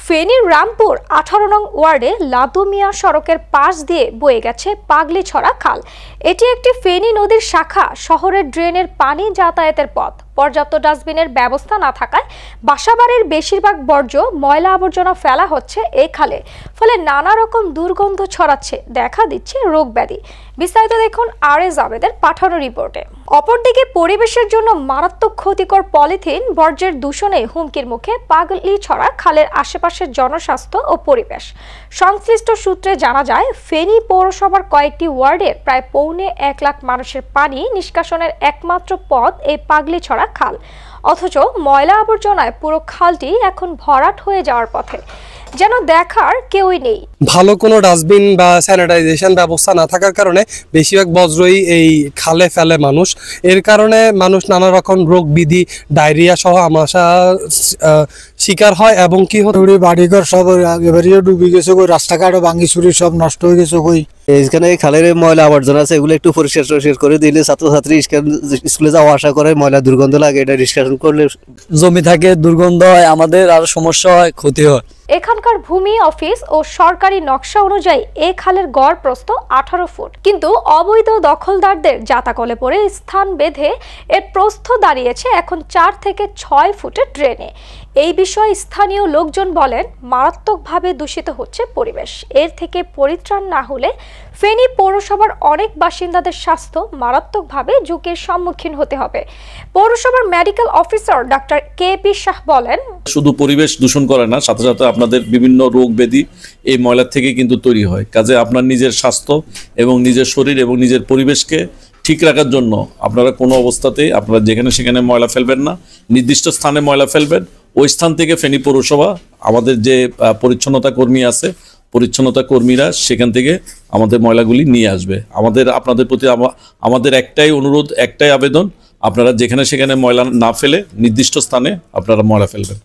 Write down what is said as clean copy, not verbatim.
ফেনীর রামপুর 18 নং ওয়ার্ডে লাদুমিয়া সড়কের পাশ দিয়ে বয়ে গেছে পাগলিছড়া খাল। এটি একটি ফেনী নদীর শাখা। শহরের ড্রেনের পানি যাতায়াতের পথ। পর্যাপ্ত ডাস্টবিনের ব্যবস্থা না থাকায় বাসাবাড়ির বেশিরভাগ বর্জ্য ময়লা আবর্জনা ফেলা হচ্ছে এই খালে। ফলে নানা রকম দুর্গন্ধ ছড়াচ্ছে, দেখা দিচ্ছে রোগ ব্যাধি। বিস্তারিত দেখুন আরএস আবেদের পাঠানো রিপোর্টে। অপরদিকে পরিবেশের জন্য মারাত্মক ক্ষতিকর পলিথিন বর্জ্যের দূষণে হুমকির মুখে পাগলিছড়া খালের আশেপাশের জনস্বাস্থ্য ও পরিবেশ। সংশ্লিষ্ট সূত্রে জানা যায়, ফেনী পৌরসভার কয়েকটি ওয়ার্ডের প্রায় 1.25 লাখ মানুষের পানি নিষ্কাশনের একমাত্র পথ এই পাগলিছড়া খাল। অথচ ময়লা আবর্জনায় পুরো খালটি এখন ভরাট হয়ে যাওয়ার পথে, যেন দেখার কেউই নেই। ভালো কোনো ডাস্টবিন বা স্যানিটাইজেশন ব্যবস্থা না থাকার কারণে বেশিরভাগ বজ্রই এই খালে ফেলে মানুষ। এর কারণে মানুষ নানা রকম রোগ বিধি, ডায়রিয়া সহ আমাশা শিকার হয় এবং কি হচ্ছে বাড়িঘর সব এবারে ডুবে গেছে, রাস্তাঘাটও ভাঙি চুরি সব নষ্ট হয়ে গেছে। এইখানে খালের ময়লা আবর্জনা আছে, এগুলো একটু পরিষ্কার করে দিলে ছাত্রছাত্রী স্কুলে যাওয়া আসা করে, ময়লা দুর্গন্ধ লাগে, এটা নিষ্কাশন করলে জমি থাকে, দুর্গন্ধ হয়, আমাদের আরো সমস্যা হয়, ক্ষতি হয়। এখানকার ভূমি অফিস ও সরকারি নকশা অনুযায়ী এই খালের গড় প্রস্থ 18 ফুট, কিন্তু অবৈধ দখলদারদের জাতাকলে পড়ে স্থান বেঁধে এর প্রস্থ দাঁড়িয়েছে এখন 4 থেকে 6 ফুটের ড্রেনে। এই বিষয়ে স্থানীয় লোকজন বলেন, মারাত্মকভাবে দূষিত হচ্ছে পরিবেশ। এর থেকে পরিত্রাণ না হলে ফেনী পৌরসভার অনেক বাসিন্দাদের স্বাস্থ্য মারাত্মকভাবে ঝুঁকির সম্মুখীন হতে হবে। পৌরসভার medical officer doctor KP Shah বলেন, শুধু পরিবেশ দূষণ করে না, সাথে সাথে আপনাদের বিভিন্ন রোগ ব্যাধি এই ময়লা থেকে কিন্তু তৈরি হয়। কাজে আপনার নিজের স্বাস্থ্য এবং নিজের শরীর এবং নিজের পরিবেশকে ঠিক রাখার জন্য আপনারা কোনো অবস্থাতেই আপনারা যেখানে সেখানে ময়লা ফেলবেন না, নির্দিষ্ট স্থানে ময়লা ফেলবেন। ওই স্থান থেকে ফেনী পৌরসভা আমাদের যে পরিচ্ছন্নতা কর্মী আছে, পরিচ্ছন্নতা কর্মীরা সেখান থেকে আমাদের ময়লাগুলি নিয়ে আসবে। আপনাদের প্রতি আমাদের একটাই অনুরোধ, একটাই আবেদন, আপনারা যেখানে সেখানে ময়লা না ফেলে নির্দিষ্ট স্থানে আপনারা ময়লা ফেলবেন।